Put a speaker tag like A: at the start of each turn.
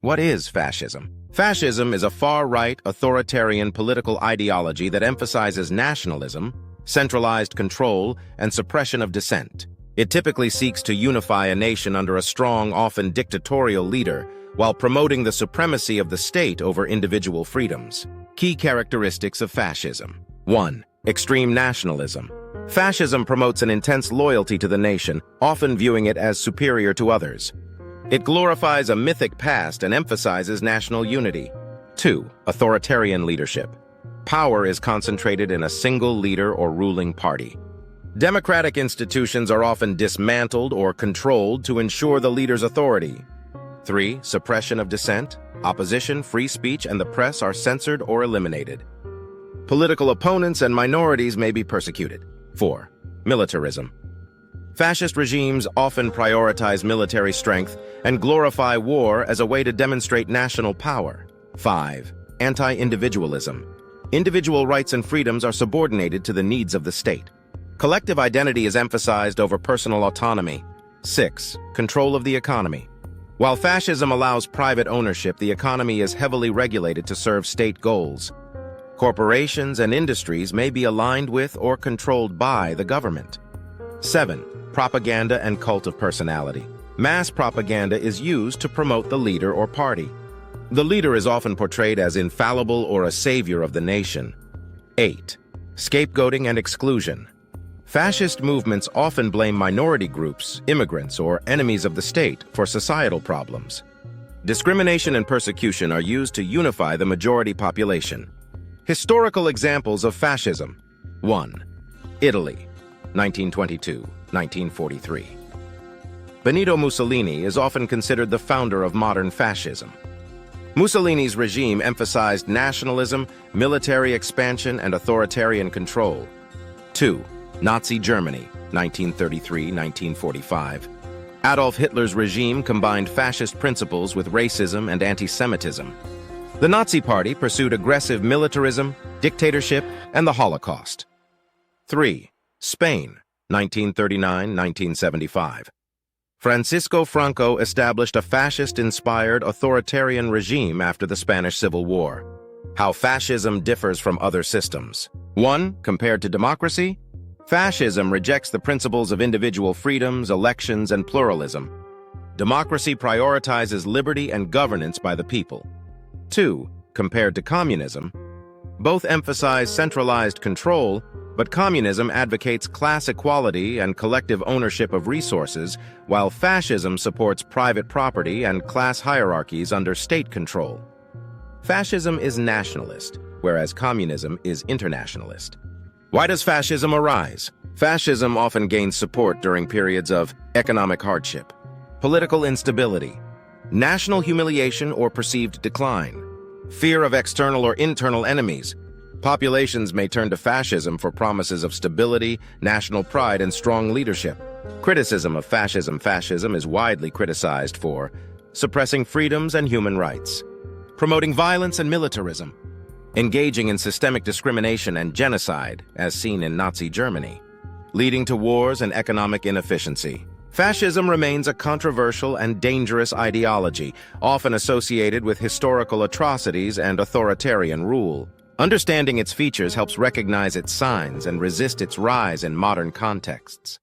A: What is fascism? Fascism is a far-right, authoritarian political ideology that emphasizes nationalism, centralized control, and suppression of dissent. It typically seeks to unify a nation under a strong, often dictatorial leader, while promoting the supremacy of the state over individual freedoms. Key characteristics of fascism. 1. Extreme nationalism. Fascism promotes an intense loyalty to the nation, often viewing it as superior to others. It glorifies a mythic past and emphasizes national unity. 2. Authoritarian leadership. Power is concentrated in a single leader or ruling party. Democratic institutions are often dismantled or controlled to ensure the leader's authority. 3. Suppression of dissent. Opposition, free speech, and the press are censored or eliminated. Political opponents and minorities may be persecuted. 4. Militarism. Fascist regimes often prioritize military strength and glorify war as a way to demonstrate national power. 5. Anti-individualism. Individual rights and freedoms are subordinated to the needs of the state. Collective identity is emphasized over personal autonomy. 6. Control of the economy. While fascism allows private ownership, the economy is heavily regulated to serve state goals. Corporations and industries may be aligned with or controlled by the government. 7. Propaganda and cult of personality. Mass propaganda is used to promote the leader or party. The leader is often portrayed as infallible or a savior of the nation. 8. Scapegoating and exclusion. Fascist movements often blame minority groups, immigrants, or enemies of the state for societal problems. Discrimination and persecution are used to unify the majority population. Historical examples of fascism. 1. Italy, 1922-1943. Benito Mussolini is often considered the founder of modern fascism. Mussolini's regime emphasized nationalism, military expansion, and authoritarian control. 2. Nazi Germany, 1933-1945. Adolf Hitler's regime combined fascist principles with racism and anti-Semitism. The Nazi Party pursued aggressive militarism, dictatorship, and the Holocaust. 3. Spain, 1939-1975. Francisco Franco established a fascist-inspired authoritarian regime after the Spanish Civil War. How fascism differs from other systems. 1. Compared to democracy, fascism rejects the principles of individual freedoms, elections, and pluralism. Democracy prioritizes liberty and governance by the people. 2. Compared to communism, both emphasize centralized control, but communism advocates class equality and collective ownership of resources, while fascism supports private property and class hierarchies under state control. Fascism is nationalist, whereas communism is internationalist. Why does fascism arise? Fascism often gains support during periods of economic hardship, political instability, national humiliation or perceived decline, fear of external or internal enemies. Populations may turn to fascism for promises of stability, national pride, and strong leadership. Criticism of fascism. Fascism is widely criticized for suppressing freedoms and human rights, promoting violence and militarism, engaging in systemic discrimination and genocide, as seen in Nazi Germany, leading to wars and economic inefficiency. Fascism remains a controversial and dangerous ideology, often associated with historical atrocities and authoritarian rule. Understanding its features helps recognize its signs and resist its rise in modern contexts.